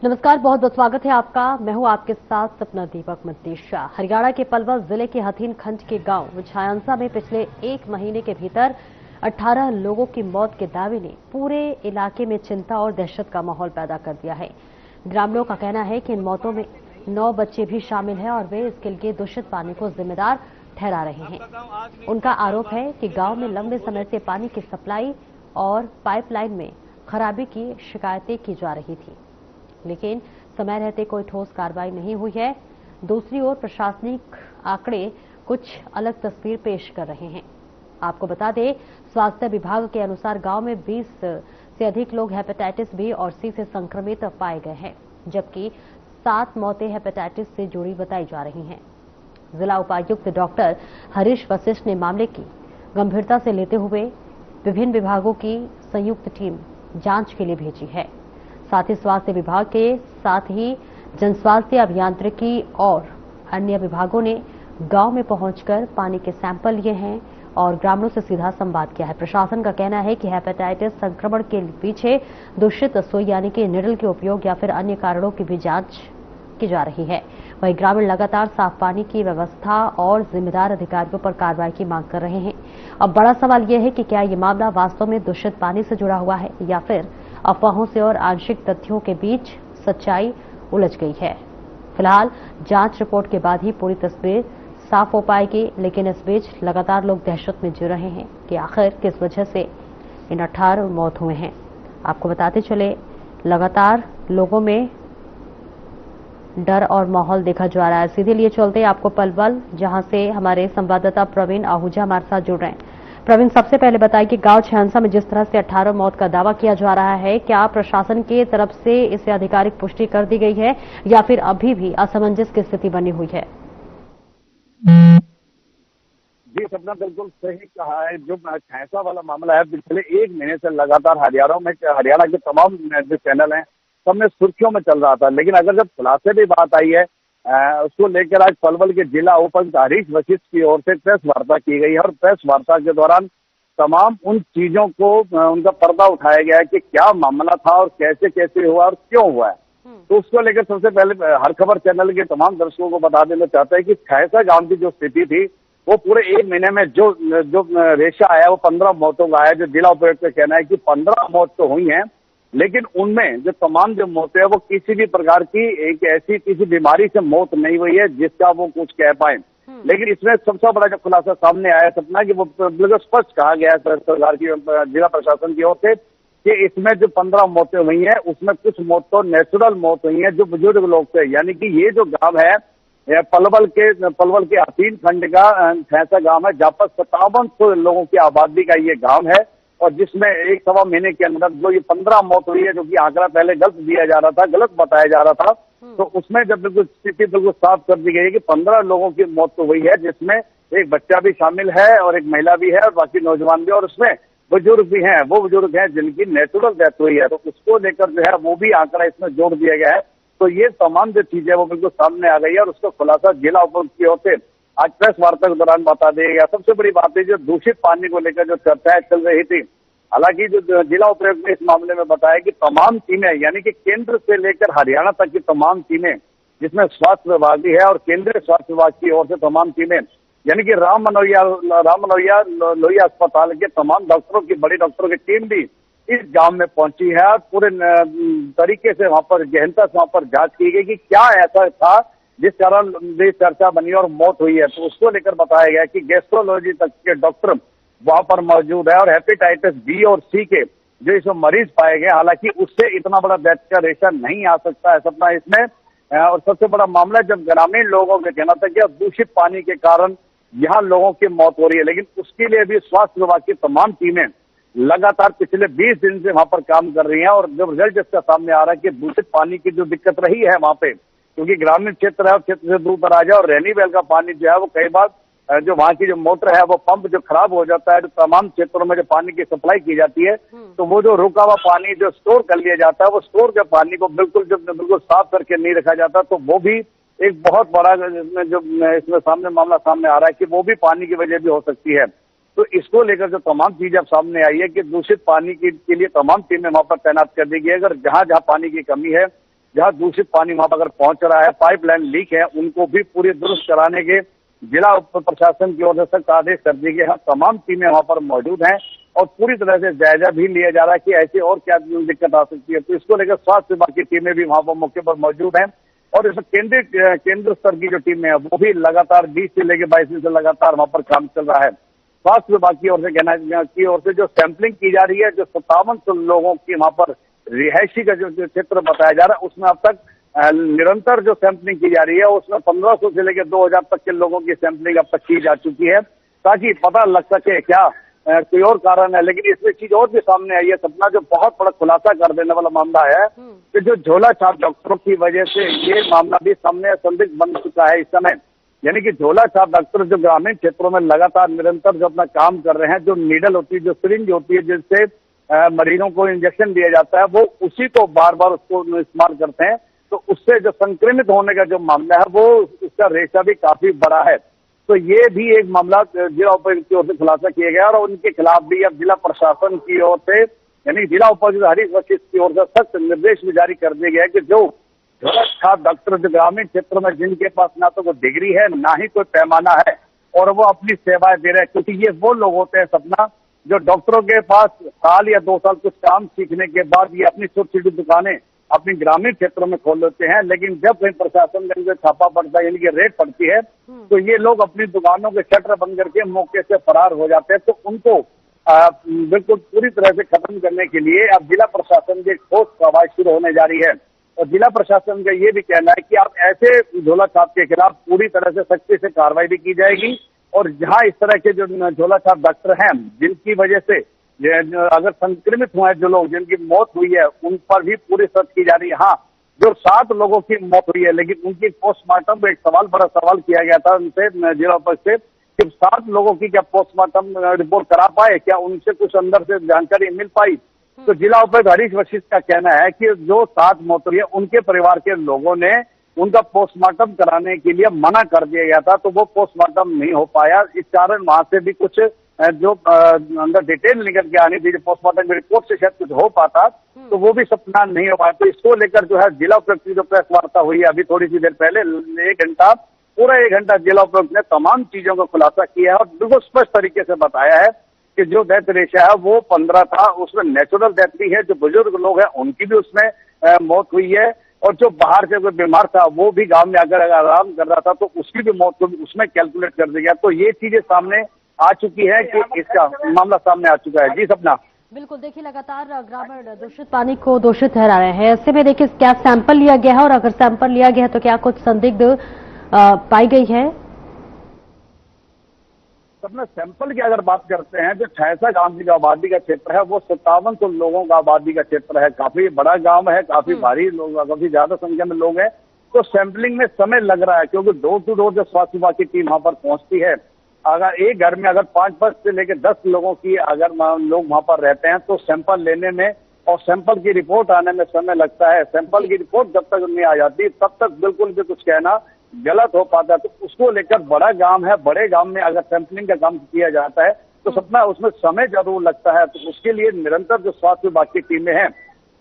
नमस्कार, बहुत बहुत स्वागत है आपका। मैं हूं आपके साथ सपना दीपक मतीशा। हरियाणा के पलवल जिले के हथीन खंड के गांव छायांसा में पिछले 1 महीने के भीतर 18 लोगों की मौत के दावे ने पूरे इलाके में चिंता और दहशत का माहौल पैदा कर दिया है। ग्रामीणों का कहना है कि इन मौतों में 9 बच्चे भी शामिल हैं और वे इसके लिए दूषित पानी को जिम्मेदार ठहरा रहे हैं। उनका आरोप है कि गांव में लंबे समय से पानी की सप्लाई और पाइपलाइन में खराबी की शिकायतें की जा रही थी, लेकिन समय रहते कोई ठोस कार्रवाई नहीं हुई है। दूसरी ओर प्रशासनिक आंकड़े कुछ अलग तस्वीर पेश कर रहे हैं। आपको बता दें, स्वास्थ्य विभाग के अनुसार गांव में 20 से अधिक लोग हेपेटाइटिस बी और सी से संक्रमित पाए गए हैं, जबकि 7 मौतें हेपेटाइटिस से जुड़ी बताई जा रही हैं। जिला उपायुक्त डॉक्टर हरीश वशिष्ठ ने मामले की गंभीरता से लेते हुए विभिन्न विभागों की संयुक्त टीम जांच के लिए भेजी है। साथ ही स्वास्थ्य विभाग के साथ ही जनस्वास्थ्य अभियांत्रिकी और अन्य विभागों ने गांव में पहुंचकर पानी के सैंपल लिए हैं और ग्रामीणों से सीधा संवाद किया है। प्रशासन का कहना है कि हेपेटाइटिस संक्रमण के पीछे दूषित सुई यानी कि निडल के उपयोग या फिर अन्य कारणों की भी जांच की जा रही है। वहीं ग्रामीण लगातार साफ पानी की व्यवस्था और जिम्मेदार अधिकारियों पर कार्रवाई की मांग कर रहे हैं। अब बड़ा सवाल यह है कि क्या ये मामला वास्तव में दूषित पानी से जुड़ा हुआ है या फिर अफवाहों से और आंशिक तथ्यों के बीच सच्चाई उलझ गई है। फिलहाल जांच रिपोर्ट के बाद ही पूरी तस्वीर साफ हो पाएगी, लेकिन इस बीच लगातार लोग दहशत में जी रहे हैं कि आखिर किस वजह से इन 18 मौत हुए हैं। आपको बताते चले, लगातार लोगों में डर और माहौल देखा जा रहा है। सीधे लिए चलते आपको पलवल, जहां से हमारे संवाददाता प्रवीण आहूजा हमारे साथ जुड़ रहे हैं। प्रवीण, सबसे पहले बताइए कि गांव छायांसा में जिस तरह से 18 मौत का दावा किया जा रहा है, क्या प्रशासन की तरफ से इसे आधिकारिक पुष्टि कर दी गई है या फिर अभी भी असमंजस की स्थिति बनी हुई है? जी सपना, बिल्कुल सही कहा है। जो छायांसा वाला मामला है, पिछले 1 महीने से लगातार हरियाणा के तमाम जो चैनल हैं सब में सुर्खियों में चल रहा था, लेकिन अगर जब खुलासे की बात आई है उसको लेकर आज पलवल के जिला उपायुक्त हरीश वशिष्ठ की ओर से प्रेस वार्ता की गई है और प्रेस वार्ता के दौरान तमाम उन चीजों को उनका पर्दा उठाया गया है कि क्या मामला था और कैसे कैसे हुआ और क्यों हुआ है। तो उसको लेकर सबसे पहले हर खबर चैनल के तमाम दर्शकों को बता देना चाहते हैं कि छायांसा गांव की जो स्थिति थी वो पूरे 1 महीने में जो रेशा आया वो 15 मौतों का आया। जो जिला उपायुक्त का कहना है कि 15 मौत तो हुई है, लेकिन उनमें जो तमाम जो मौतें हैं वो किसी भी प्रकार की एक ऐसी किसी बीमारी से मौत नहीं हुई है जिसका वो कुछ कह पाए। लेकिन इसमें सबसे बड़ा जो खुलासा सामने आया सपना कि वो बिल्कुल स्पष्ट कहा गया है सरकार की जिला प्रशासन की ओर से कि इसमें जो 15 मौतें हुई हैं उसमें कुछ मौत तो नेचुरल मौत हुई है जो बुजुर्ग लोग थे। यानी कि ये जो गांव है पलवल के हथीन खंड का छायांसा गांव है, जहाँ पर 5700 लोगों की आबादी का ये गांव है और जिसमें 1-1.25 महीने के अंदर जो ये 15 मौत हुई है, जो कि आंकड़ा पहले गलत दिया जा रहा था, गलत बताया जा रहा था, तो उसमें जब बिल्कुल स्थिति बिल्कुल साफ कर दी गई है कि 15 लोगों की मौत तो हुई है, जिसमें एक बच्चा भी शामिल है और एक महिला भी है और बाकी नौजवान भी, और उसमें बुजुर्ग भी हैं। वो बुजुर्ग हैं जिनकी नेचुरल डेथ हुई है, तो उसको लेकर जो है वो भी आंकड़ा इसमें जोड़ दिया गया है। तो ये तमाम जो चीजें वो बिल्कुल सामने आ गई है और उसका खुलासा जिला उपायुक्त की ओर से आज प्रेस वार्ता के दौरान बता दिया गया। सबसे बड़ी बात है जो दूषित पानी को लेकर जो चर्चाएं चल रही थी, हालांकि जो जिला उपायुक्त ने इस मामले में बताया कि तमाम टीमें यानी कि केंद्र से लेकर हरियाणा तक की तमाम टीमें, जिसमें स्वास्थ्य विभाग भी है और केंद्रीय स्वास्थ्य विभाग की ओर से तमाम टीमें, यानी कि राम मनोहरिया लोहिया अस्पताल के तमाम डॉक्टरों की बड़ी डॉक्टरों की टीम भी इस गांव में पहुंची है और पूरे तरीके से वहां पर गहनता से वहां पर जांच की गई कि क्या ऐसा था जिस कारण ये चर्चा बनी और मौत हुई है। तो उसको लेकर बताया गया कि गैस्ट्रोलॉजी तक के डॉक्टर वहां पर मौजूद है और हेपेटाइटिस बी और सी के जो इसमें मरीज पाए गए, हालांकि उससे इतना बड़ा डेथ का रेशा नहीं आ सकता है सपना इसमें। और सबसे बड़ा मामला जब ग्रामीण लोगों का कहना था कि दूषित पानी के कारण यहाँ लोगों की मौत हो रही है, लेकिन उसके लिए भी स्वास्थ्य विभाग की तमाम टीमें लगातार पिछले 20 दिन से वहां पर काम कर रही हैं और जब रिजल्ट इसका सामने आ रहा है कि दूषित पानी की जो दिक्कत रही है वहां पे, क्योंकि ग्रामीण क्षेत्र है और क्षेत्र से दूर दराज है और रैनी वेल का पानी जो है वो कई बार जो वहाँ की जो मोटर है वो पंप जो खराब हो जाता है, जो तमाम क्षेत्रों में जो पानी की सप्लाई की जाती है, तो वो जो रुका हुआ पानी जो स्टोर कर लिया जाता है, वो स्टोर के पानी को बिल्कुल साफ करके नहीं रखा जाता, तो वो भी एक बहुत बड़ा जो इसमें सामने मामला सामने आ रहा है कि वो भी पानी की वजह भी हो सकती है। तो इसको लेकर जो तमाम चीजें अब सामने आई है कि दूषित पानी के लिए तमाम टीमें वहां पर तैनात कर दी गई है। अगर जहां पानी की कमी है जहाँ दूषित पानी वहां पर अगर पहुंच रहा है, पाइपलाइन लीक है, उनको भी पूरी दुरुस्त कराने के जिला प्रशासन की ओर से सख्त आदेश कर दिए गए हैं। तमाम टीमें वहां पर मौजूद हैं और पूरी तरह से जायजा भी लिया जा रहा है कि ऐसी और क्या दिक्कत आ सकती है। तो इसको लेकर स्वास्थ्य विभाग की टीमें भी वहां पर मौके पर मौजूद हैं और इसमें केंद्र स्तर की जो टीमें है वो भी लगातार 20 से लेकर 22 दिन से लगातार वहां पर काम चल रहा है। स्वास्थ्य विभाग की ओर से जो सैंपलिंग की जा रही है, जो 5700 लोगों की वहां पर रिहायशी का जो क्षेत्र बताया जा रहा है, उसमें अब तक निरंतर जो सैंपलिंग की जा रही है उसमें 1500 से लेकर 2000 तक के लोगों की सैंपलिंग अब तक की जा चुकी है, ताकि पता लग सके क्या कोई और कारण है। लेकिन इसमें चीज और भी सामने आई है सपना, जो बहुत बड़ा खुलासा कर देने वाला मामला है कि जो झोला छाप डॉक्टरों की वजह से ये मामला भी सामने संदिग्ध बन चुका है इस समय। यानी कि झोला छाप डॉक्टर जो ग्रामीण क्षेत्रों में लगातार निरंतर जो अपना काम कर रहे हैं, जो नीडल होती है, जो सिरिंज होती है जिससे मरीजों को इंजेक्शन दिया जाता है, वो उसी को बार बार उसको इस्तेमाल करते हैं, तो उससे जो संक्रमित होने का जो मामला है वो उसका रेशा भी काफी बड़ा है। तो ये भी एक मामला जिला उपायुक्त की ओर से खुलासा किया गया और उनके खिलाफ भी अब जिला प्रशासन की ओर से यानी जिला उपायुक्त हरीश वशिष्ठ की ओर से सख्त निर्देश भी जारी कर दिए गए कि जो झोला छाप डॉक्टर जो ग्रामीण क्षेत्र में जिनके पास ना तो कोई डिग्री है ना ही कोई पैमाना है और वो अपनी सेवाएं दे रहे हैं, क्योंकि ये वो लोग होते हैं सपना जो डॉक्टरों के पास साल या 2 साल कुछ काम सीखने के बाद ये अपनी छोटी छोटी दुकानें अपनी ग्रामीण क्षेत्रों में खोल लेते हैं, लेकिन जब कहीं प्रशासन का छापा पड़ता है यानी कि रेड पड़ती है तो ये लोग अपनी दुकानों के शटर बंद करके मौके से फरार हो जाते हैं। तो उनको बिल्कुल पूरी तरह से खत्म करने के लिए अब जिला प्रशासन की ठोस कार्रवाई शुरू होने जा रही है और जिला प्रशासन का ये भी कहना है कि आप ऐसे झोला छाप के खिलाफ पूरी तरह से सख्ती से कार्रवाई भी की जाएगी और जहां इस तरह के जो झोला छाप डॉक्टर हैं जिनकी वजह से अगर संक्रमित हुए जो लोग जिनकी मौत हुई है उन पर भी पूरी सर्च की जा रही है। हाँ, जो 7 लोगों की मौत हुई है लेकिन उनकी पोस्टमार्टम में एक बड़ा सवाल किया गया था उनसे जिला उपायुक्त से कि 7 लोगों की क्या पोस्टमार्टम रिपोर्ट करा पाए, क्या उनसे कुछ अंदर से जानकारी मिल पाई। तो जिला उपायुक्त हरीश वशिष्ठ का कहना है कि जो 7 मौत हुई है उनके परिवार के लोगों ने उनका पोस्टमार्टम कराने के लिए मना कर दिया गया था, तो वो पोस्टमार्टम नहीं हो पाया। इस कारण वहां से भी कुछ जो अंदर डिटेल निकल के आनी थी, जो पोस्टमार्टम रिपोर्ट से शायद कुछ हो पाता तो वो भी सपना नहीं हो पाया। तो इसको लेकर जो है जिला उपायुक्त की जो प्रेस वार्ता हुई है अभी थोड़ी सी देर पहले, पूरा एक घंटा जिला उपायुक्त ने तमाम चीजों का खुलासा किया है और बिल्कुल स्पष्ट तरीके से बताया है कि जो डेथ रेशा है वो 15 था, उसमें नेचुरल डेथ भी है, जो बुजुर्ग लोग हैं उनकी भी उसमें मौत हुई है और जो बाहर से कोई बीमार था वो भी गांव में आकर आराम कर रहा था तो उसकी भी मौत को भी उसमें कैलकुलेट कर दिया गया। तो ये चीजें सामने आ चुकी है कि इसका मामला सामने आ चुका है। जी सपना। बिल्कुल, देखिए लगातार ग्रामीण दूषित पानी को दोषित ठहरा रहे हैं। ऐसे में देखिए क्या सैंपल लिया गया है और अगर सैंपल लिया गया है तो क्या कुछ संदिग्ध पाई गई है? अपने सैंपल की अगर बात करते हैं, जो ठैसा गांव की जो आबादी का क्षेत्र है वो 5700 लोगों का आबादी का क्षेत्र है, काफी बड़ा गांव है, काफी भारी लोग, काफी ज्यादा संख्या में लोग हैं। तो सैंपलिंग में समय लग रहा है क्योंकि डोर टू डोर जो स्वास्थ्य विभाग की टीम वहां पर पहुंचती है, अगर एक घर में अगर 5 से लेकर 10 लोगों की अगर लोग वहां पर रहते हैं तो सैंपल लेने में और सैंपल की रिपोर्ट आने में समय लगता है। सैंपल की रिपोर्ट जब तक नहीं आ जाती तब तक बिल्कुल भी कुछ कहना गलत हो पाता है। तो उसको लेकर बड़ा गांव है, बड़े गांव में अगर सैंपलिंग का काम किया जाता है तो सपना उसमें समय जरूर लगता है। तो उसके लिए निरंतर जो स्वास्थ्य विभाग की टीमें हैं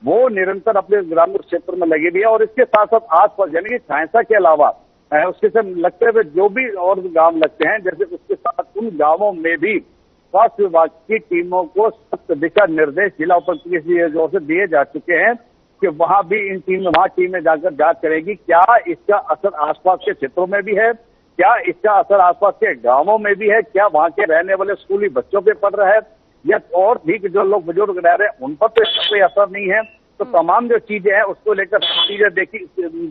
वो निरंतर अपने ग्रामीण क्षेत्र में लगी हुई है और इसके साथ साथ आसपास यानी कि ठैसा के अलावा उसके से लगते हुए जो भी और गांव लगते हैं, जैसे उसके साथ उन गांवों में भी स्वास्थ्य विभाग की टीमों को सख्त दिशा निर्देश जिला उपायुक्त की ओर से दिए जा चुके हैं कि वहां भी वहां टीमें जाकर जांच करेगी क्या इसका असर आसपास के क्षेत्रों में भी है, क्या इसका असर आसपास के गांवों में भी है, क्या वहां के रहने वाले स्कूली बच्चों पे पड़ रहा है या और भी जो लोग बुजुर्ग रह रहे हैं उन पर तो इसका कोई असर नहीं है। तो तमाम जो चीजें हैं उसको लेकर चीजें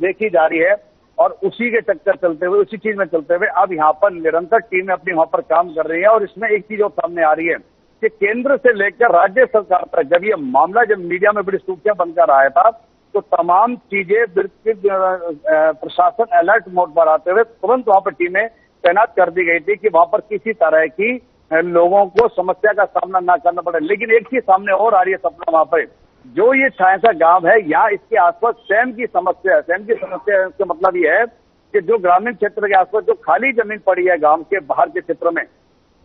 देखी जा रही है और उसी के चक्कर चलते हुए, उसी चीज में चलते हुए अब यहाँ पर निरंतर टीमें अपनी वहां पर काम कर रही है। और इसमें एक चीज और सामने आ रही है कि केंद्र से लेकर राज्य सरकार तक जब ये मामला जब मीडिया में बड़ी सुर्खियां बनकर आया था तो तमाम चीजें प्रशासन अलर्ट मोड पर आते हुए तुरंत वहां पर टीमें तैनात कर दी गई थी कि वहां पर किसी तरह की लोगों को समस्या का सामना ना करना पड़े। लेकिन एक चीज सामने और आ रही है सपना, वहां पर जो ये ठैसा गांव है यहाँ इसके आसपास सैम की समस्या है। सैम की समस्या है, इसका मतलब ये है कि जो ग्रामीण क्षेत्र के आसपास जो खाली जमीन पड़ी है गांव के बाहर के क्षेत्र में,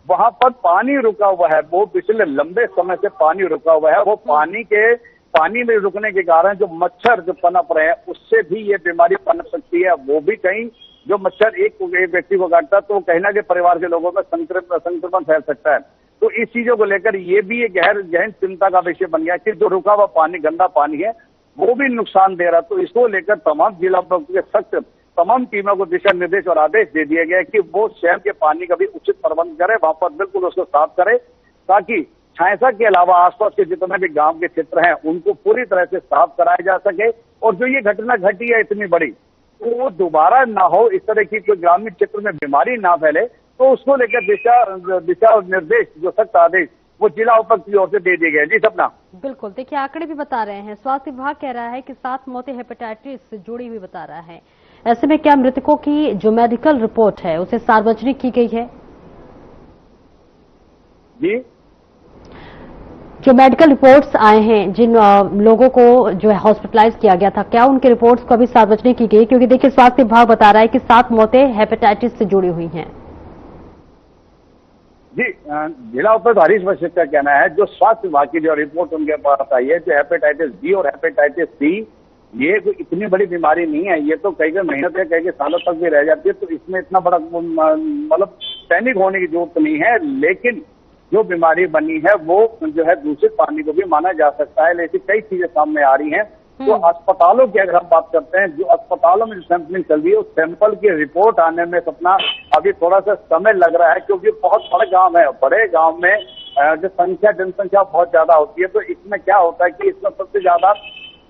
वहां पर पानी रुका हुआ है, वो पिछले लंबे समय से पानी रुका हुआ है। वो पानी के पानी में रुकने के कारण जो मच्छर जो पनप रहे हैं उससे भी ये बीमारी पनप सकती है। वो भी कहीं जो मच्छर एक व्यक्ति को काटता है तो कहीं ना कहीं परिवार के लोगों में संक्रमण फैल सकता है। तो इस चीजों को लेकर ये भी एक गहन चिंता का विषय बन गया कि जो रुका हुआ पानी, गंदा पानी है, वो भी नुकसान दे रहा। तो इसको लेकर तमाम जिला उपायुक्त के सख्त तमाम टीमों को दिशा निर्देश और आदेश दे दिए गए कि वो शहर के पानी का भी उचित प्रबंध करे, वहां पर बिल्कुल उसको साफ करे, ताकि छायसा के अलावा आसपास के जितने भी गांव के क्षेत्र हैं उनको पूरी तरह से साफ कराया जा सके। और जो ये घटना घटी है इतनी बड़ी, तो वो दोबारा ना हो, इस तरह की कोई ग्रामीण क्षेत्र में बीमारी ना फैले, तो उसको लेकर दिशा और निर्देश, जो सख्त आदेश, वो जिला उपायुक्त की ओर से दे दिए गए। जी सपना। बिल्कुल, देखिए आंकड़े भी बता रहे हैं, स्वास्थ्य विभाग कह रहा है कि 7 मौतें हेपेटाइटिस से जुड़ी हुई बता रहा है। ऐसे में क्या मृतकों की जो मेडिकल रिपोर्ट है उसे सार्वजनिक की गई है? जी, जो मेडिकल रिपोर्ट्स आए हैं, जिन लोगों को जो है हॉस्पिटलाइज किया गया था, क्या उनके रिपोर्ट्स को अभी सार्वजनिक की गई? क्योंकि देखिए स्वास्थ्य विभाग बता रहा है कि 7 मौतें हेपेटाइटिस से जुड़ी हुई हैं। जी, जिला उपायुक्त हरीश वशिष्ठ का कहना है जो स्वास्थ्य विभाग की जो रिपोर्ट उनके पास आई है, जो हेपेटाइटिस बी और हेपेटाइटिस सी, ये कोई इतनी बड़ी बीमारी नहीं है। ये तो कई महीनों तक, कई सालों तक भी रह जाती है, तो इसमें इतना बड़ा मतलब पैनिक होने की जरूरत नहीं है। लेकिन जो बीमारी बनी है वो जो है दूषित पानी को भी माना जा सकता है। ऐसी कई चीजें सामने आ रही हैं। तो अस्पतालों की अगर हम बात करते हैं, जो अस्पतालों में जो सैंपलिंग चल रही है, उस सैंपल की रिपोर्ट आने में सपना अभी थोड़ा सा समय लग रहा है, क्योंकि बहुत बड़े गांव है। बड़े गांव में जो जनसंख्या बहुत ज्यादा होती है, तो इसमें क्या होता है कि इसमें सबसे ज्यादा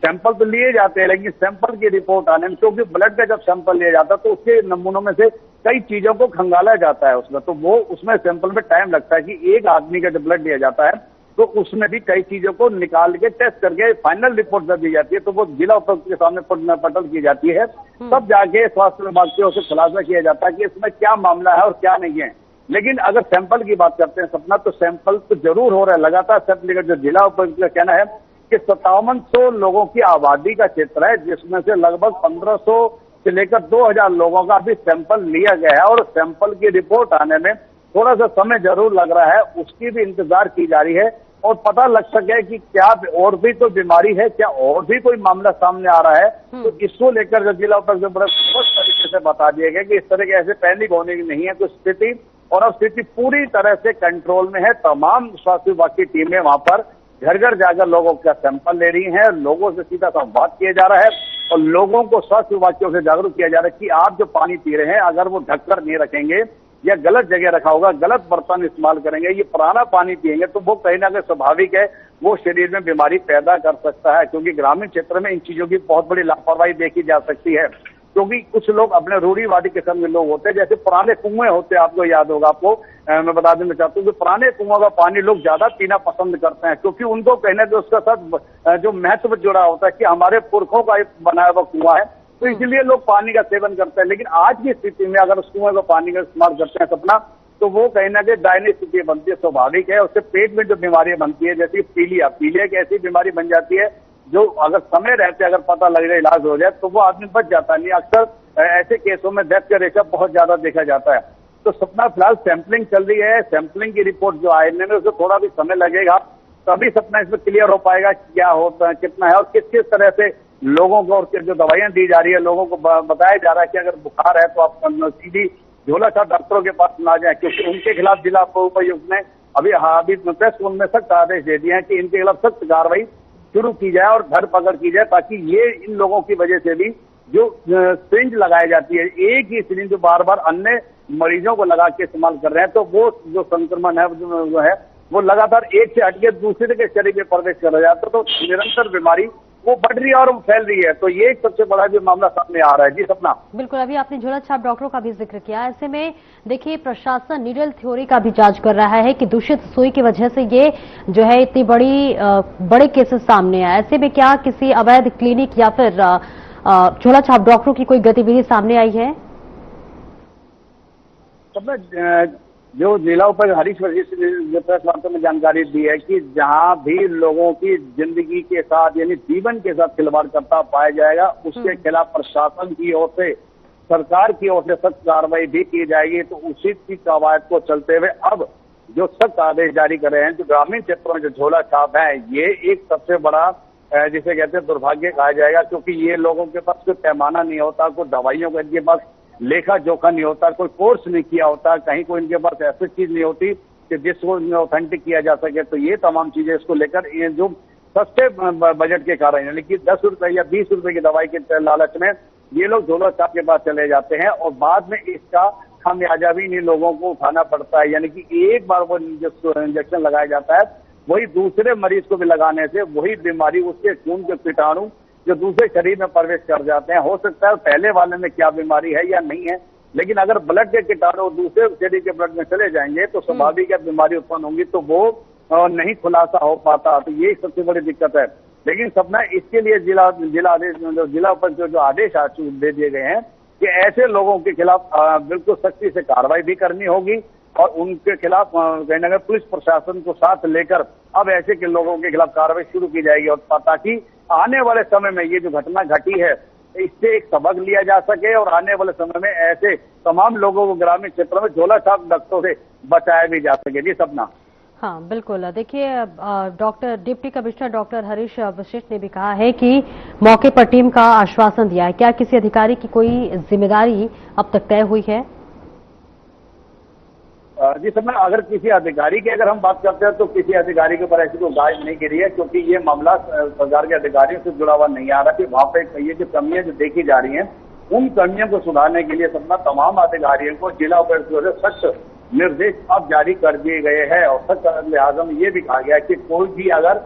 सैंपल तो लिए जाते हैं, लेकिन सैंपल की रिपोर्ट आने में, क्योंकि ब्लड का जब सैंपल लिया जाता है तो उसके नमूनों में से कई चीजों को खंगाला जाता है उसमें, तो वो उसमें सैंपल में टाइम लगता है कि एक आदमी का जब ब्लड लिया जाता है तो उसमें भी कई चीजों को निकाल के टेस्ट करके फाइनल रिपोर्ट जब दी जाती है तो वो जिला उपायुक्त के सामने पटल की जाती है। तब जाके स्वास्थ्य विभाग की ओर से खुलासा किया जाता है कि इसमें क्या मामला है और क्या नहीं है। लेकिन अगर सैंपल की बात करते हैं सपना, तो सैंपल तो जरूर हो रहा है लगातार सैंपल, लेकर जो जिला उपायुक्त का कहना है कि 5700 लोगों की आबादी का क्षेत्र है, जिसमें से लगभग 1500 से लेकर 2000 लोगों का भी सैंपल लिया गया है। और सैंपल की रिपोर्ट आने में थोड़ा सा समय जरूर लग रहा है, उसकी भी इंतजार की जा रही है और पता लग सके कि क्या और भी कोई बीमारी है, क्या और भी कोई मामला सामने आ रहा है। तो इसको लेकर जो जिला उपायुक्त तरीके से बता दिया गया कि इस तरह के ऐसे पैनिक होने की नहीं है कोई स्थिति, और अब स्थिति पूरी तरह से कंट्रोल में है। तमाम स्वास्थ्य विभाग की टीमें वहां पर घर घर जाकर लोगों का सैंपल ले रही हैं, लोगों से सीधा संवाद किया जा रहा है और लोगों को स्वास्थ्य विभाग की ओर से जागरूक किया जा रहा है कि आप जो पानी पी रहे हैं, अगर वो ढककर नहीं रखेंगे या गलत जगह रखा होगा, गलत बर्तन इस्तेमाल करेंगे, ये पुराना पानी पिएंगे, तो वो कहीं ना कहीं स्वाभाविक है वो शरीर में बीमारी पैदा कर सकता है। क्योंकि ग्रामीण क्षेत्र में इन चीजों की बहुत बड़ी लापरवाही देखी जा सकती है, क्योंकि कुछ लोग अपने रूढ़िवादी किस्म के लोग होते हैं, जैसे पुराने कुएं होते हैं, आपको याद होगा, आपको मैं बता देना चाहता हूँ कि पुराने कुओं का पानी लोग ज्यादा पीना पसंद करते हैं, क्योंकि उनको कहने से उसका साथ जो महत्व जुड़ा होता है कि हमारे पुरखों का बनाया हुआ कुआं है, तो इसलिए लोग पानी का सेवन करते हैं। लेकिन आज की स्थिति में अगर उस कुएं का पानी का इस्तेमाल करते हैं सपना, तो वो कहीं ना कहीं दयनीय स्थिति बनती है, स्वाभाविक है। उससे पेट में जो बीमारियां बनती है, जैसे पीलिया एक ऐसी बीमारी बन जाती है जो अगर समय रहते अगर पता लग जाए, इलाज हो जाए, तो वो आदमी बच जाता नहीं। अक्सर ऐसे केसों में डेथ का रेशा बहुत ज्यादा देखा जाता है। तो सपना फिलहाल सैंपलिंग चल रही है, सैंपलिंग की रिपोर्ट जो आने में उसको थोड़ा भी समय लगेगा, तभी सपना इसमें क्लियर हो पाएगा क्या होता है, कितना है और किस किस तरह से लोगों को, और जो दवाइयां दी जा रही है लोगों को बताया जा रहा है कि अगर बुखार है तो आप सीधी झोला छाप डॉक्टरों के पास ना जाए, क्योंकि उनके खिलाफ जिला उपायुक्त ने अभी प्रेस में सख्त आदेश दे दिए हैं कि इनके खिलाफ सख्त कार्रवाई शुरू की जाए और धरपकड़ की जाए, ताकि ये इन लोगों की वजह से भी जो सिरिंज लगाई जाती है, एक ही सिरिंज जो बार बार अन्य मरीजों को लगा के इस्तेमाल कर रहे हैं, तो वो जो संक्रमण है जो है वो लगातार एक से हटके दूसरे के शरीर में प्रवेश कर जाता है, तो निरंतर बीमारी वो बढ़ रही है और फैल रही है। तो ये एक सबसे बड़ा भी मामला सामने आ रहा है। जी सपना। बिल्कुल, अभी आपने झोला छाप डॉक्टरों का भी जिक्र किया। ऐसे में देखिए प्रशासन नीडल थ्योरी का भी जांच कर रहा है कि दूषित सुई की वजह से ये जो है इतनी बड़े केसेस सामने आए। ऐसे में क्या किसी अवैध क्लिनिक या फिर झोला छाप डॉक्टरों की कोई गतिविधि सामने आई है? जो जिला उपायुक्त हरीश वशिष्ठ ने प्रेस वार्ता में जानकारी दी है कि जहां भी लोगों की जिंदगी के साथ यानी जीवन के साथ खिलवाड़ करता पाया जाएगा, उसके खिलाफ प्रशासन की ओर से, सरकार की ओर से सख्त कार्रवाई भी की जाएगी। तो उसी की कवायद को चलते हुए अब जो सख्त आदेश जारी कर रहे हैं, जो ग्रामीण क्षेत्रों में जो झोला छाप है, ये एक सबसे बड़ा जिसे कहते हैं दुर्भाग्य कहा जाएगा, क्योंकि ये लोगों के पास कोई पैमाना नहीं होता, कोई दवाइयों का इनके पास लेखा जोखा नहीं होता, कोई कोर्स नहीं किया होता, कहीं कोई इनके पास ऐसी चीज नहीं होती कि जिसको ऑथेंटिक किया जा सके। तो ये तमाम चीजें इसको लेकर ये जो सस्ते बजट के कारण, यानी कि 10 रुपए या 20 रुपए की दवाई के लालच में ये लोग झोला छाप के पास चले जाते हैं और बाद में इसका खामियाजा भी इन लोगों को उठाना पड़ता है। यानी कि एक बार वो इंजेक्शन लगाया जाता है, वही दूसरे मरीज को भी लगाने से वही बीमारी, उसके खून के कीटाणु जो दूसरे शरीर में प्रवेश कर जाते हैं। हो सकता है पहले वाले में क्या बीमारी है या नहीं है, लेकिन अगर ब्लड के कीटाणु दूसरे शरीर के ब्लड में चले जाएंगे तो स्वाभाविक बीमारी उत्पन्न होंगी, तो वो नहीं खुलासा हो पाता। तो ये सबसे बड़ी दिक्कत है। लेकिन सपना इसके लिए जिला उपायुक्त जो आदेश दे दिए गए हैं कि ऐसे लोगों के खिलाफ बिल्कुल सख्ती से कार्रवाई भी करनी होगी और उनके खिलाफ कहीं ना कहीं पुलिस प्रशासन को साथ लेकर अब ऐसे के लोगों के खिलाफ कार्रवाई शुरू की जाएगी, और ताकि आने वाले समय में ये जो घटना घटी है इससे एक सबक लिया जा सके और आने वाले समय में ऐसे तमाम लोगों को ग्रामीण क्षेत्रों में झोला छाप डॉक्टरों से बचाया भी जा सके। जी सपना। हाँ बिल्कुल, देखिए doctor deputy commissioner doctor Harish Vashishtha ने भी कहा है कि मौके पर टीम का आश्वासन दिया है। क्या किसी अधिकारी की कोई जिम्मेदारी अब तक तय हुई है? जी सर, अगर किसी अधिकारी की अगर हम बात करते हैं तो किसी अधिकारी के ऊपर ऐसी कोई गाज नहीं गिरी है, क्योंकि ये मामला सरकार के अधिकारियों से जुड़ा हुआ नहीं आ रहा कि वहां पे ये जो कमियां जो देखी जा रही हैं उन कमियों को सुधारने के लिए सपना तमाम अधिकारियों को जिला उपायुक्त से सख्त निर्देश अब जारी कर दिए गए हैं। और सख्त लिहाजा में ये भी कहा गया है कि कोई भी अगर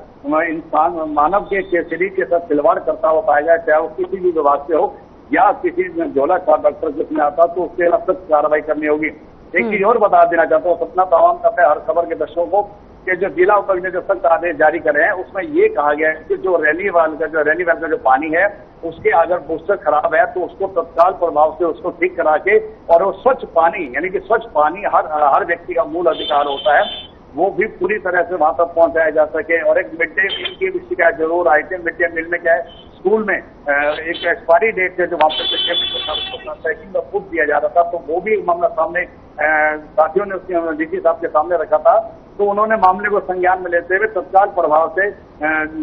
इंसान मानव के शरीर के साथ खिलवाड़ करता हुआ पाया जाए, चाहे वो किसी भी विभाग से हो या किसी झोला छाप डॉक्टर जिसमें आता, तो उसके खिलाफ सख्त कार्रवाई करनी होगी। एक चीज और बता देना चाहता हूँ सपना तमाम करते हर खबर के दर्शकों को कि जो जिला उपायुक्त ने जो सख्त आदेश जारी करे हैं उसमें ये कहा गया है कि जो रैली वैल का जो पानी है उसके अगर बूस्टर खराब है तो उसको तत्काल प्रभाव से उसको ठीक करा के, और वो स्वच्छ पानी, यानी कि स्वच्छ पानी हर व्यक्ति का मूल अधिकार होता है, वो भी पूरी तरह से वहां तक पहुंचाया जा सके। और एक मिड डे मील की भी शिकायत जरूर आई थी। मिड डे मील में क्या है, स्कूल में एक एक्सपायरी डेट है जो वहां पर पैकिंग का फूड दिया जा रहा था, तो वो भी मामला सामने साथियों ने उसके डीसी साहब के सामने रखा था। तो उन्होंने मामले को संज्ञान में लेते हुए तत्काल प्रभाव से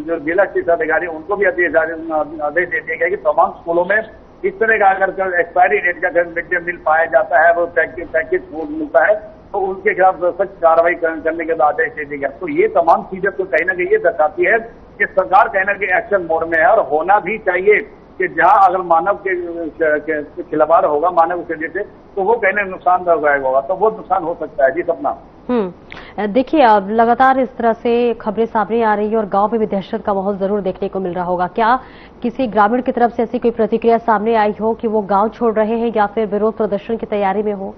जो जिला शिक्षा अधिकारी उनको भी आदेश दे दिया गया कि तमाम स्कूलों में इस तरह का अगर एक्सपायरी डेट का मिड डे मील पाया जाता है, वो पैकेज फूड मिलता है, तो उनके खिलाफ सख्त कार्रवाई करने के आदेश दे दिया गया। तो ये तमाम चीजें तो कहीं ना कहीं ये दर्शाती है कि सरकार कहीं ना कहीं एक्शन मोड में है, और होना भी चाहिए कि जहां अगर मानव के खिलवाड़ होगा मानव के लिए, तो वो कहने नुकसानदायक होगा, तो वो नुकसान हो सकता है। जी सपना। देखिए अब लगातार इस तरह से खबरें सामने आ रही है और गांव में भी दहशत का माहौल जरूर देखने को मिल रहा होगा। क्या किसी ग्रामीण की तरफ से ऐसी कोई प्रतिक्रिया सामने आई हो कि वो गांव छोड़ रहे हैं या फिर विरोध प्रदर्शन की तैयारी में हो?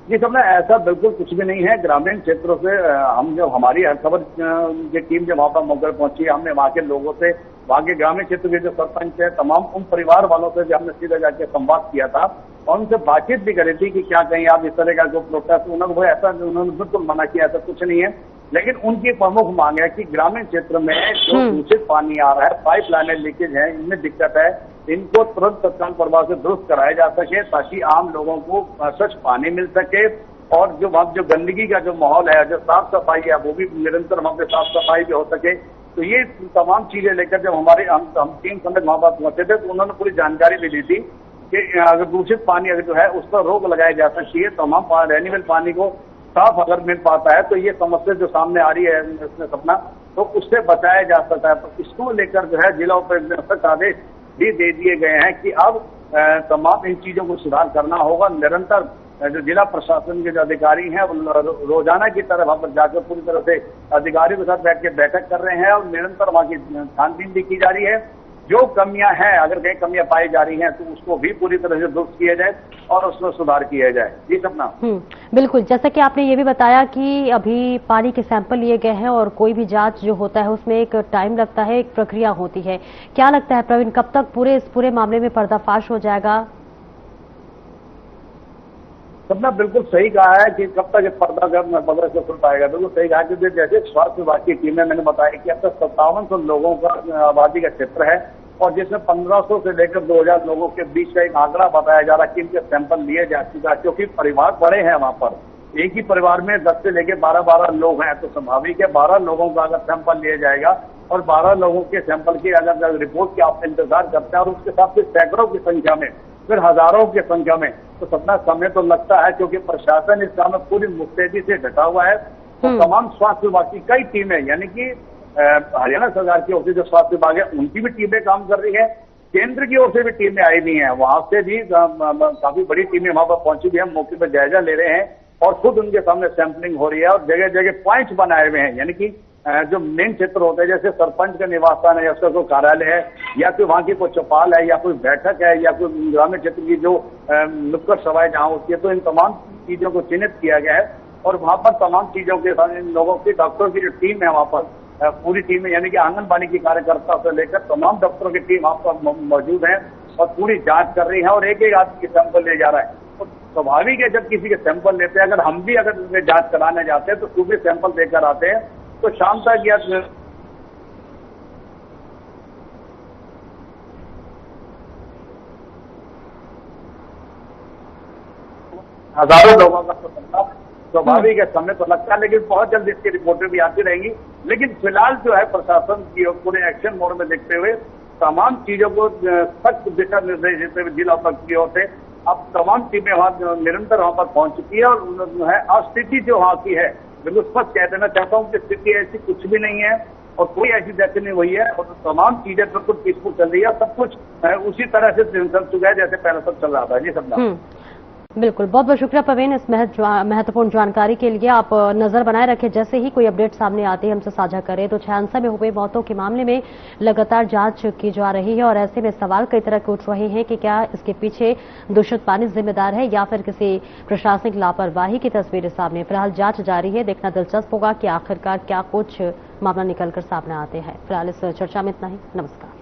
जी सबने ऐसा बिल्कुल कुछ भी नहीं है। ग्रामीण क्षेत्रों से हम जो हमारी हर खबर की टीम जब वहां पर मौके पहुंची, हमने वहां के लोगों से, वहां के ग्रामीण क्षेत्र के जो सरपंच है, तमाम उन परिवार वालों से भी हमने सीधा जाके संवाद किया था और उनसे बातचीत भी करी थी कि क्या कहीं आप इस तरह का जो प्रोटेस्ट, उन्होंने बिल्कुल मना किया, ऐसा कुछ नहीं है। लेकिन उनकी प्रमुख मांग है कि ग्रामीण क्षेत्र में जो दूषित पानी आ रहा है, पाइप लाइनें लीकेज है, इनमें दिक्कत है, इनको तुरंत तत्काल प्रभाव से दुरुस्त कराया जा सके ताकि आम लोगों को स्वच्छ पानी मिल सके। और जो वहां जो गंदगी का जो माहौल है, जो साफ सफाई है, वो भी निरंतर वहां पे साफ सफाई भी हो सके। तो ये तमाम चीजें लेकर जब हम टीम समेत वहां पर पहुंचे थे तो उन्होंने पूरी जानकारी भी दी थी कि अगर दूषित पानी अगर जो है उस पर रोक लगाई जा सकती है, तमाम रेन्यूएबल पानी को साफ अगर मिल पाता है तो ये समस्या जो सामने आ रही है इसमें सपना, तो उससे बचाया जा सकता है। तो इसको लेकर जो है जिला उपायुक्त आदेश भी दे दिए गए हैं कि अब तमाम इन चीजों को सुधार करना होगा। निरंतर जो जिला प्रशासन के जो अधिकारी हैं रोजाना की तरह वहां पर जाकर पूरी तरह से अधिकारियों के साथ बैठ के बैठक कर रहे हैं और निरंतर वहां की छानबीन भी की जा रही है। जो कमियां हैं, अगर कहीं कमियां पाई जा रही हैं तो उसको भी पूरी तरह से दुरुस्त किया जाए और उसमें सुधार किया जाए। जी सपना। बिल्कुल, जैसा कि आपने ये भी बताया कि अभी पानी के सैंपल लिए गए हैं और कोई भी जांच जो होता है उसमें एक टाइम लगता है, एक प्रक्रिया होती है। क्या लगता है प्रवीण, कब तक इस पूरे मामले में पर्दाफाश हो जाएगा? सबने बिल्कुल सही कहा है कि कब तक पर्दा से खुल पाएगा। बिल्कुल सही कहा, क्योंकि जैसे स्वास्थ्य विभाग की टीम में मैंने बताया कि अब तक 5700 लोगों का आबादी का क्षेत्र है और जिसमें 1500 से लेकर 2000 लोगों के बीच का एक आंकड़ा बताया जा रहा है कि इनके सैंपल लिए जा चुका है, क्योंकि परिवार बड़े हैं वहां पर। एक ही परिवार में 10 से लेके 12 लोग हैं, तो स्वाभाविक है 12 लोगों का अगर सैंपल लिया जाएगा और 12 लोगों के सैंपल की अगर रिपोर्ट की आप इंतजार करते हैं और उसके साथ फिर सैकड़ों की संख्या में, फिर हजारों की संख्या में, तो सपना समय तो लगता है, क्योंकि प्रशासन इस काम में पूरी मुस्तैदी से डटा हुआ है। तो तमाम स्वास्थ्य विभाग की कई टीमें, यानी कि हरियाणा सरकार की ओर से जो स्वास्थ्य विभाग है उनकी भी टीमें काम कर रही है, केंद्र की ओर से भी टीमें आई हुई हैं, वहां से भी काफी बड़ी टीमें वहां पर पहुंची हुई है, मौके पर जायजा ले रहे हैं और खुद उनके सामने सैंपलिंग हो रही है और जगह जगह पॉइंट्स बनाए हुए हैं, यानी कि जो मेन क्षेत्र होते हैं, जैसे सरपंच का निवास स्थान है या उसका कोई कार्यालय है या फिर वहां की कोई चौपाल है या कोई बैठक है या कोई ग्रामीण क्षेत्र की जो नुक्कड़ सभाएं जहां होती है, तो इन तमाम चीजों को चिन्हित किया गया है और वहां पर तमाम चीजों के साथ इन लोगों की, डॉक्टरों की जो टीम है वहां पर पूरी टीम है, यानी कि आंगनबाड़ी की कार्यकर्ता से लेकर तमाम डॉक्टरों की टीम वहां पर मौजूद है और पूरी जांच कर रही है और एक एक आदमी के सैंपल ले जा रहा है। तो स्वाभाविक है जब किसी के सैंपल लेते हैं, अगर हम भी अगर जांच कराने जाते हैं तो सुबह सैंपल देकर आते हैं तो शाम तक या हजारों लोगों का स्वाभाविक है, समय तो लगता है, लेकिन बहुत जल्द इसकी रिपोर्टें भी आती रहेंगी। लेकिन फिलहाल जो है प्रशासन की पूरे एक्शन मोड में देखते हुए तमाम चीजों को सख्त दिशा निर्देश देते हुए जिला उपायुक्त की ओर से अब तमाम टीमें वहां निरंतर वहां पर पहुंच चुकी है और जो है स्थिति जो वहां की है बिल्कुल स्पष्ट कह देना चाहता हूं कि स्थिति ऐसी कुछ भी नहीं है और कोई ऐसी जैसे नहीं हुई है और तमाम चीजें बिल्कुल पीसफुल चल रही है, सब कुछ उसी तरह से चल चुका है जैसे पहले सब चल रहा था। जी सब बिल्कुल, बहुत बहुत शुक्रिया प्रवीण इस महत्वपूर्ण जानकारी के लिए। आप नजर बनाए रखें, जैसे ही कोई अपडेट सामने आती है हमसे साझा करें। तो छायांसा में हुए मौतों के मामले में लगातार जांच की जा रही है और ऐसे में सवाल कई तरह के उठ रहे हैं कि क्या इसके पीछे दूषित पानी जिम्मेदार है या फिर किसी प्रशासनिक लापरवाही की तस्वीरें सामने। फिलहाल जांच जारी है, देखना दिलचस्प होगा कि आखिरकार क्या कुछ मामला निकलकर सामने आते हैं। फिलहाल इस चर्चा में इतना ही। नमस्कार।